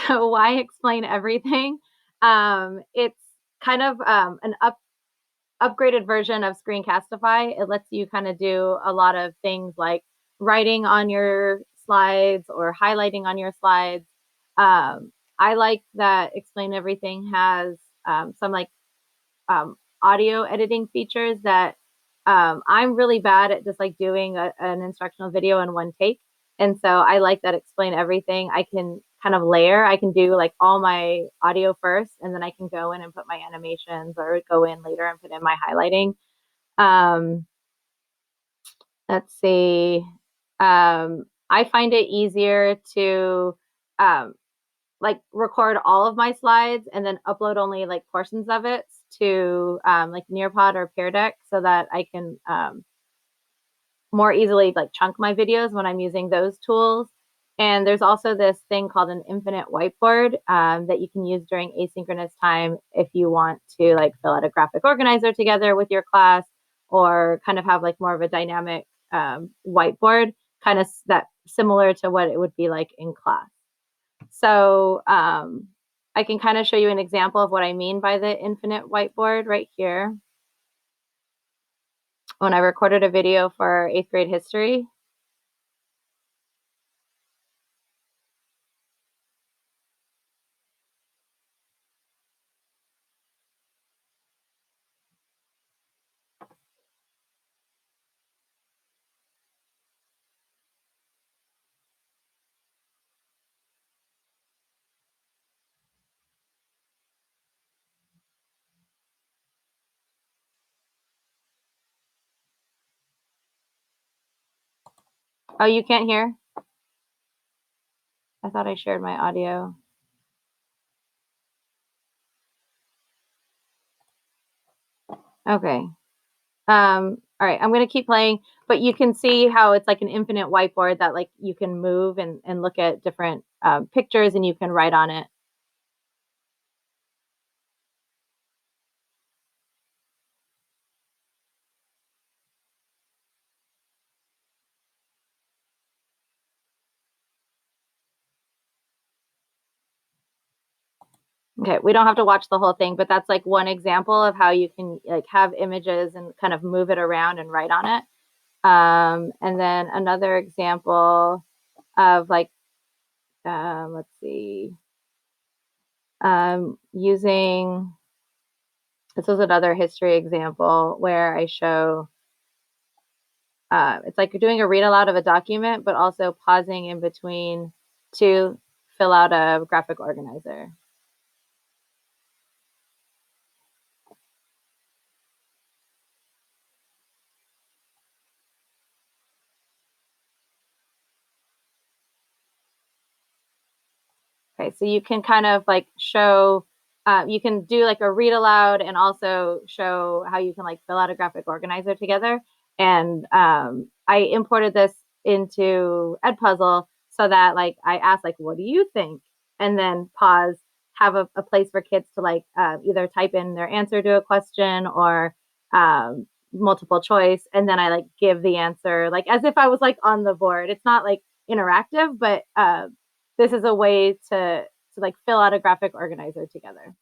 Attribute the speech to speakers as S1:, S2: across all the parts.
S1: why explain everything? It's kind of an upgraded version of Screencastify. It lets you kind of do a lot of things like writing on your slides or highlighting on your slides. I like that Explain Everything has some like audio editing features that I'm really bad at just like doing an instructional video in one take. And so I like that Explain Everything. I can kind of layer. I can do like all my audio first, and then I can go in and put my animations or go in later and put in my highlighting. Um, let's see. I find it easier to um, like record all of my slides and then upload only like portions of it to like Nearpod or Peer Deck so that I can more easily like chunk my videos when I'm using those tools. And there's also this thing called an infinite whiteboard that you can use during asynchronous time if you want to like fill out a graphic organizer together with your class or kind of have like more of a dynamic whiteboard, kind of that similar to what it would be like in class. So I can kind of show you an example of what I mean by the infinite whiteboard right here. When I recorded a video for 8th grade history. Oh, you can't hear? I thought I shared my audio. Okay. All right, I'm gonna keep playing, but you can see how it's like an infinite whiteboard that like you can move and look at different pictures and you can write on it. Okay, we don't have to watch the whole thing, but that's like one example of how you can like have images and kind of move it around and write on it. And then another example of like, let's see, using, this was another history example where I show, it's like you're doing a read aloud of a document, but also pausing in between to fill out a graphic organizer. Okay, so you can kind of like show, you can do like a read aloud and also show how you can like fill out a graphic organizer together. And I imported this into Edpuzzle so that like I asked like, what do you think? And then pause, have a place for kids to like either type in their answer to a question or multiple choice. And then I like give the answer like as if I was like on the board. It's not like interactive, but this is a way to like fill out a graphic organizer together.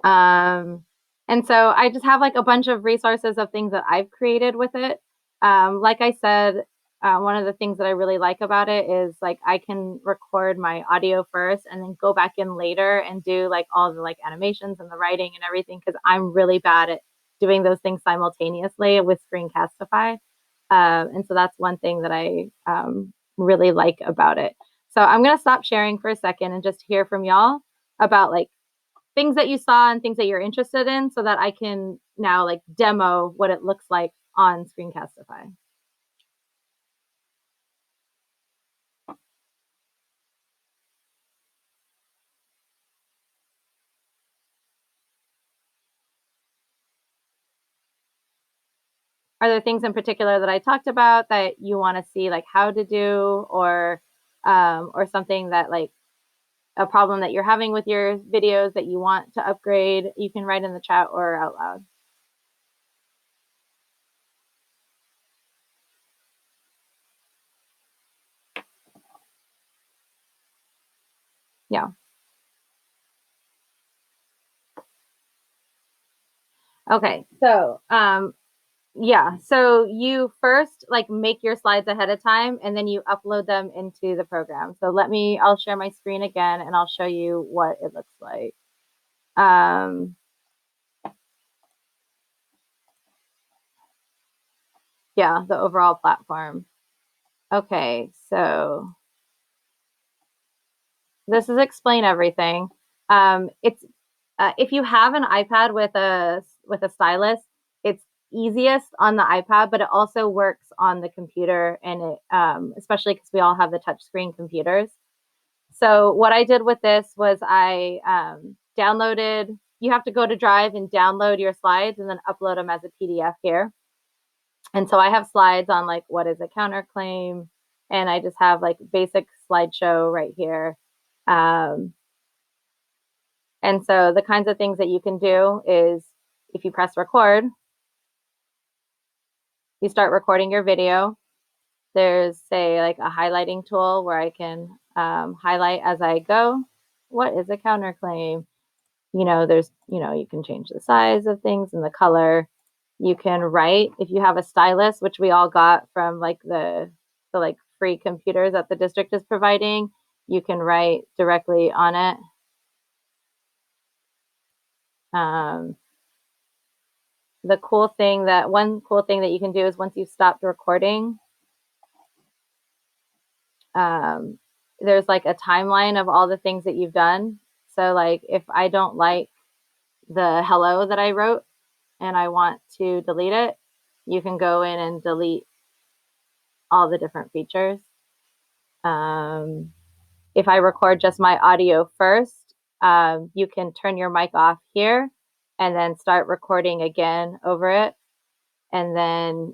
S1: Um, and so I just have like a bunch of resources of things that I've created with it. Like I said, one of the things that I really like about it is like I can record my audio first and then go back in later and do like all the like animations and the writing and everything because I'm really bad at doing those things simultaneously with Screencastify. And so that's one thing that I really like about it. So I'm going to stop sharing for a second and just hear from y'all about like things that you saw and things that you're interested in so that I can now like demo what it looks like on Screencastify. Are there things in particular that I talked about that you want to see like how to do or something that like a problem that you're having with your videos that you want to upgrade, you can write in the chat or out loud. Yeah. Okay. So, yeah. So you first like make your slides ahead of time and then you upload them into the program. So I'll share my screen again and I'll show you what it looks like. Um, yeah, the overall platform. Okay. So this is explain everything. It's if you have an iPad with a stylus, it's easiest on the iPad, but it also works on the computer, and it especially because we all have the touchscreen computers. So what I did with this was I downloaded. You have to go to Drive and download your slides, and then upload them as a PDF here. And so I have slides on like what is a counterclaim, and I just have like basic slideshow right here. Um, And so the kinds of things that you can do is if you press record, you start recording your video. There's, say, like a highlighting tool where I can highlight as I go. What is a counterclaim? You can change the size of things and the color. You can write if you have a stylus, which we all got from like the like free computers that the district is providing. You can write directly on it. Um, one cool thing that you can do is once you've stopped recording, um, there's like a timeline of all the things that you've done. So like if I don't like the hello that I wrote and I want to delete it, you can go in and delete all the different features. Um, if I record just my audio first, you can turn your mic off here and then start recording again over it. And then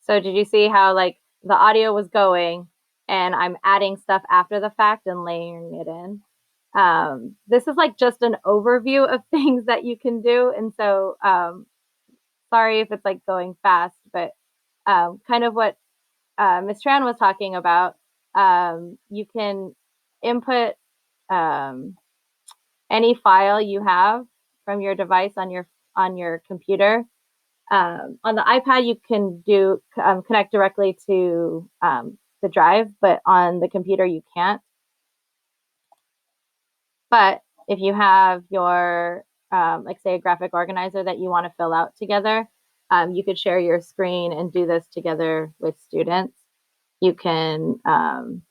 S1: so did you see how like the audio was going and I'm adding stuff after the fact and layering it in? This is like just an overview of things that you can do. And so sorry if it's like going fast, but kind of what Ms. Tran was talking about, you can input um, any file you have from your device on your computer. On the iPad, you can do connect directly to the drive, but on the computer you can't. But if you have your like say a graphic organizer that you want to fill out together, you could share your screen and do this together with students. You can um,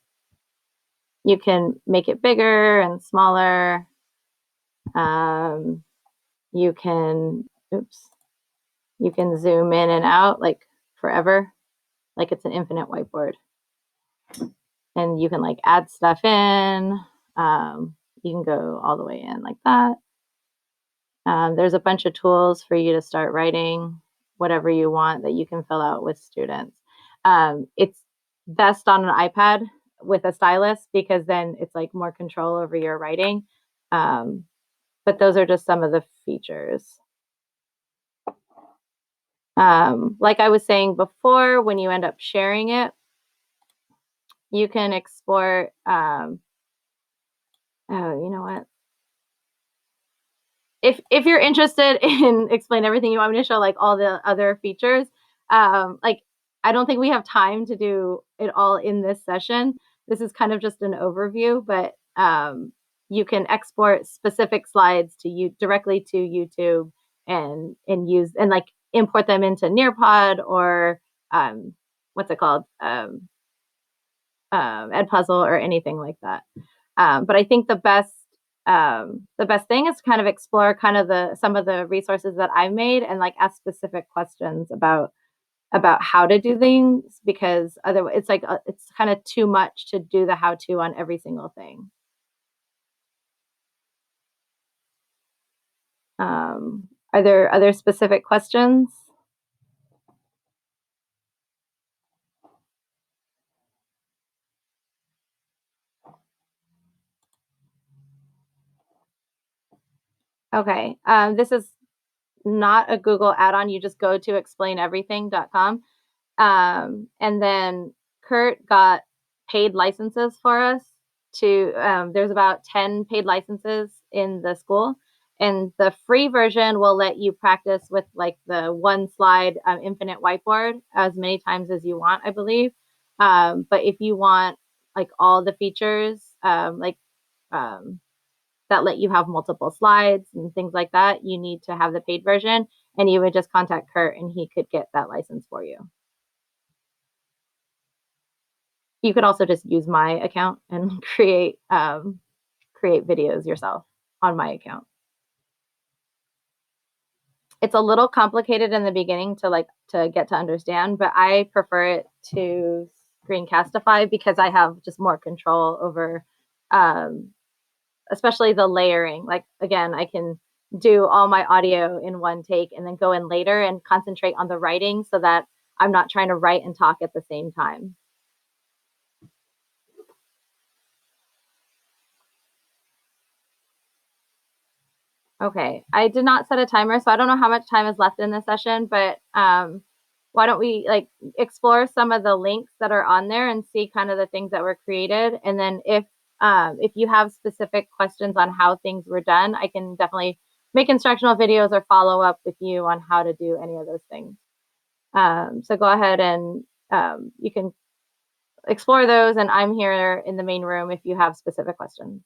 S1: you can make it bigger and smaller. Um, you can oops, you can zoom in and out like forever, like it's an infinite whiteboard. And you can like add stuff in. You can go all the way in like that. There's a bunch of tools for you to start writing whatever you want that you can fill out with students. It's best on an iPad with a stylus because then it's like more control over your writing. Um, but those are just some of the features. Like I was saying before, when you end up sharing it, you can export. Oh, you know what? If you're interested in explain everything, you want me to show like all the other features, like I don't think we have time to do it all in this session. This is kind of just an overview, but you can export specific slides to you directly to YouTube and use and like import them into Nearpod or what's it called, Edpuzzle or anything like that. But I think the best thing is to kind of explore kind of the some of the resources that I've made and like ask specific questions about how to do things because otherwise it's like it's kind of too much to do the how to on every single thing. Are there other specific questions? Okay, this is not a Google add-on. You just go to explaineverything.com. And then Kurt got paid licenses for us to, there's about 10 paid licenses in the school. And the free version will let you practice with like the one slide infinite whiteboard as many times as you want, I believe. But if you want like all the features, um, that let you have multiple slides and things like that, you need to have the paid version. And you would just contact Kurt and he could get that license for you. You could also just use my account and create videos yourself on my account. It's a little complicated in the beginning to get to understand, but I prefer it to Screencastify because I have just more control over um, especially the layering. Like again, I can do all my audio in one take and then go in later and concentrate on the writing so that I'm not trying to write and talk at the same time. Okay, I did not set a timer, so I don't know how much time is left in this session, but why don't we like explore some of the links that are on there and see kind of the things that were created, and then if you have specific questions on how things were done, I can definitely make instructional videos or follow up with you on how to do any of those things. So go ahead and you can explore those, and I'm here in the main room if you have specific questions.